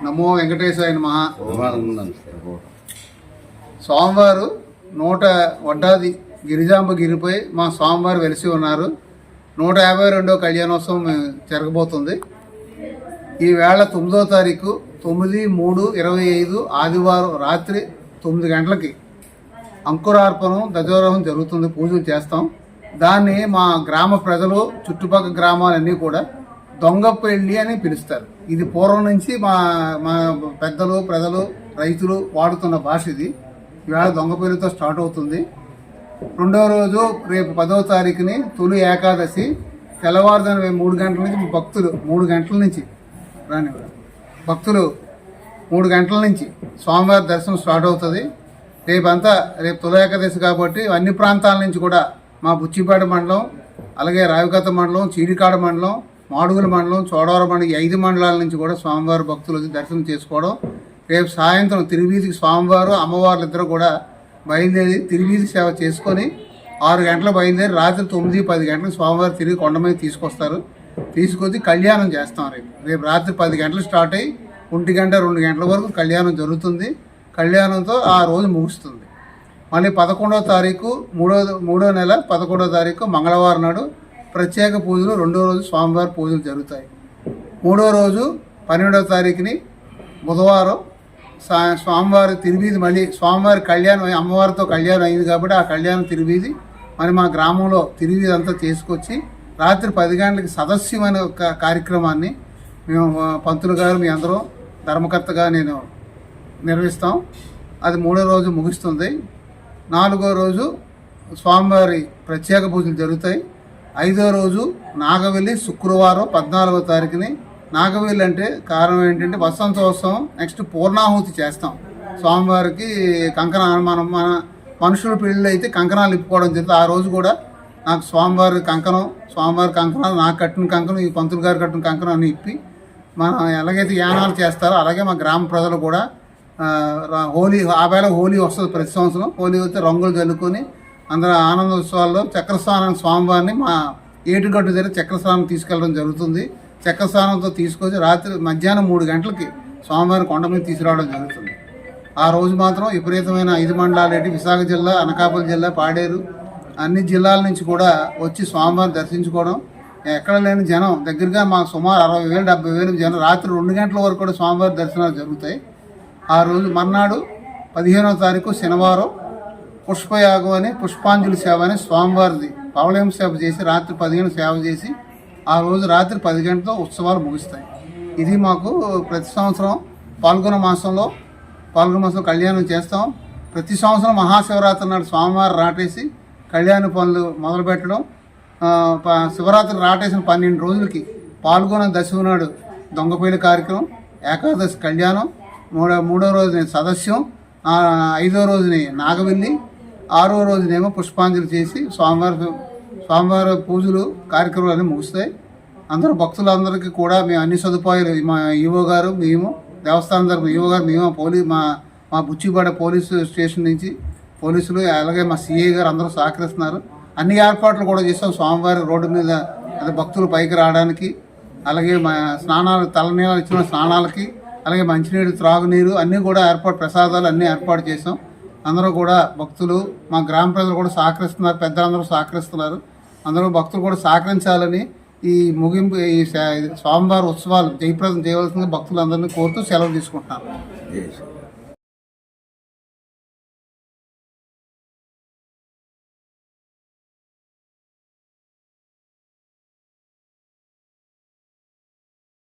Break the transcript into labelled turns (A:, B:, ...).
A: నమో వెంకటేశాయ నమః. స్వామివారు 100 గిరిజాంబ గిరిపై మా స్వామివారు వెలిసి ఉన్నారు. 152వ కళ్యాణోత్సవం జరగబోతుంది. ఈవేళ 9వ తారీఖు 9/3/25 ఆదివారం రాత్రి 9 గంటలకి అంకురార్పణం ధ్వజారోహణం జరుగుతుంది. పూజలు చేస్తాం. దాన్ని మా గ్రామ ప్రజలు చుట్టుపక్కల గ్రామాలన్నీ కూడా దొంగ పెళ్ళి అని పిలుస్తారు. ఇది పూర్వం నుంచి మా మా పెద్దలు ప్రజలు రైతులు వాడుతున్న భాష ఇది. ఈవేళ దొంగ పెళ్లితో స్టార్ట్ అవుతుంది. 2వ రోజు రేపు 10వ తారీఖుని తొలి ఏకాదశి తెల్లవారుజాము 3 గంటల నుంచి భక్తులు 3 గంటల నుంచి భక్తులు 3 గంటల నుంచి స్వామివారి దర్శనం స్టార్ట్ అవుతుంది. రేపు తొలి ఏకాదశి కాబట్టి అన్ని ప్రాంతాల నుంచి కూడా మా బుచ్చిపేట మండలం, అలాగే రావికత మండలం, చీడికాడ మండలం, మాడుగుల మండలం, చోడవరం మండలం, ఈ 5 మండలాల నుంచి కూడా స్వామివారి భక్తులు దర్శనం చేసుకోవడం. రేపు సాయంత్రం తిరువీధికి స్వామివారు అమ్మవార్లు ఇద్దరు కూడా బయలుదేరి తిరువీధి సేవ చేసుకొని 6 గంటల బయలుదేరి రాత్రి 9-10 గంటలకు స్వామివారు తిరిగి కొండ మీద తీసుకొచ్చి కళ్యాణం చేస్తాం. రేపు రాత్రి 10 గంటలు స్టార్ట్ అయ్యి 1 గంట 2 గంటల వరకు కళ్యాణం జరుగుతుంది. కళ్యాణంతో ఆ రోజు ముగుస్తుంది. మళ్ళీ 11వ తారీఖు 3వ నెల 11వ తారీఖు మంగళవారం నాడు ప్రత్యేక పూజలు. 2వ రోజు స్వామివారి పూజలు జరుగుతాయి. 3వ రోజు 12వ తారీఖుని బుధవారం స్వామివారి తిరువీధి, మళ్ళీ స్వామివారి కళ్యాణం అమ్మవారితో కళ్యాణం అయింది కాబట్టి ఆ కళ్యాణం తిరువీధి మరి మా గ్రామంలో తిరువీధి అంతా చేసుకొచ్చి రాత్రి 10 గంటలకి సదస్యం అనే ఒక కార్యక్రమాన్ని మేము పంతులు గారు మీ అందరూ ధర్మకర్తగా నేను నిర్వహిస్తాం. అది 3వ రోజు ముగుస్తుంది. 4వ రోజు స్వామివారి ప్రత్యేక పూజలు జరుగుతాయి. 5వ రోజు నాగవెల్లి శుక్రవారం 14వ తారీఖుని. నాగవెల్లి అంటే కారణం ఏంటంటే వసంతోత్సవం. నెక్స్ట్ పూర్ణాహుతి చేస్తాం స్వామివారికి. మన మనుషుల పెళ్ళి అయితే కంకణాలు ఇప్పుకోవడం జరుగుతుంది. ఆ రోజు కూడా నాకు స్వామివారి కంకణాలు నాకు కట్టిన కంకణం, ఈ పంతులు గారు కట్టిన కంకణం అని ఇప్పి మనం ఎలాగైతే యానాలు చేస్తారో అలాగే మా గ్రామ ప్రజలు కూడా హోలీ, ఆ వేళ హోలీ వస్తుంది ప్రతి సంవత్సరం. హోలీ వస్తే రంగులు జల్లుకొని అందరూ ఆనందోత్సవాల్లో చక్రస్నానం స్వామివారిని మా ఏటుగట్టు దగ్గర చక్రస్నానం తీసుకెళ్ళడం జరుగుతుంది. చక్రస్నానంతో తీసుకొచ్చి రాత్రి మధ్యాహ్నం 3 గంటలకి స్వామివారిని కొండ మీద తీసుకురావడం జరుగుతుంది. ఆ రోజు మాత్రం విపరీతమైన 5 మండలాలు ఏంటి విశాఖ జిల్లా, అనకాపల్లి జిల్లా, పాడేరు అన్ని జిల్లాల నుంచి కూడా వచ్చి స్వామివారిని దర్శించుకోవడం. ఎక్కడ లేని జనం దగ్గరగా మాకు సుమారు 60,000-70,000 జనం రాత్రి 2 గంటల వరకు కూడా స్వామివారి దర్శనాలు జరుగుతాయి. ఆ రోజు మర్నాడు 15వ తారీఖు శనివారం పుష్పయాగం అని పుష్పాంజలి సేవ అని స్వామివారిది పవళయం సేవ చేసి రాత్రి 15 సేవ చేసి ఆ రోజు రాత్రి 10 గంటలతో ఉత్సవాలు ముగుస్తాయి. ఇది మాకు ప్రతి సంవత్సరం పాల్గొన మాసంలో కళ్యాణం చేస్తాం. ప్రతి సంవత్సరం మహాశివరాత్రి నాడు స్వామివారు రాటేసి కళ్యాణ పనులు మొదలుపెట్టడం. శివరాత్రి రాటేసిన 12 రోజులకి పాల్గొన దశమి నాడు దొంగపేలి కార్యక్రమం, ఏకాదశి కళ్యాణం, 3వ రోజుని సదస్యం, 5వ రోజుని నాగవెల్లి, 6వ రోజునేమో పుష్పాంజలి చేసి స్వామివారి పూజలు కార్యక్రమాలు ముగుస్తాయి. అందరూ భక్తులందరికీ కూడా మేము అన్ని సదుపాయాలు మా ఈవో గారు, మేము దేవస్థానం తరఫున ఈవో గారు, మేము మా బుచ్చిపేట పోలీసు స్టేషన్ నుంచి పోలీసులు, అలాగే మా సిఐ గారు అందరూ సహకరిస్తున్నారు. అన్ని ఏర్పాట్లు కూడా చేస్తాం స్వామివారి రోడ్డు మీద అదే భక్తులు పైకి రావడానికి. అలాగే మా స్నానాలు, తలనీళ్ళు ఇచ్చిన స్నానాలకి, అలాగే మంచినీరు, త్రాగునీరు అన్నీ కూడా ప్రసాదాలు అన్నీ ఏర్పాటు చేసాం. అందరూ కూడా భక్తులు, మా గ్రామ ప్రజలు కూడా సహకరిస్తున్నారు, పెద్దలందరూ సహకరిస్తున్నారు. అందరూ భక్తులు కూడా సహకరించాలని ఈ ముగింపు ఈ స్వామివారి ఉత్సవాలు జయప్రదం చేయవలసింది భక్తులందరినీ కోరుతూ సెలవు తీసుకుంటున్నాను.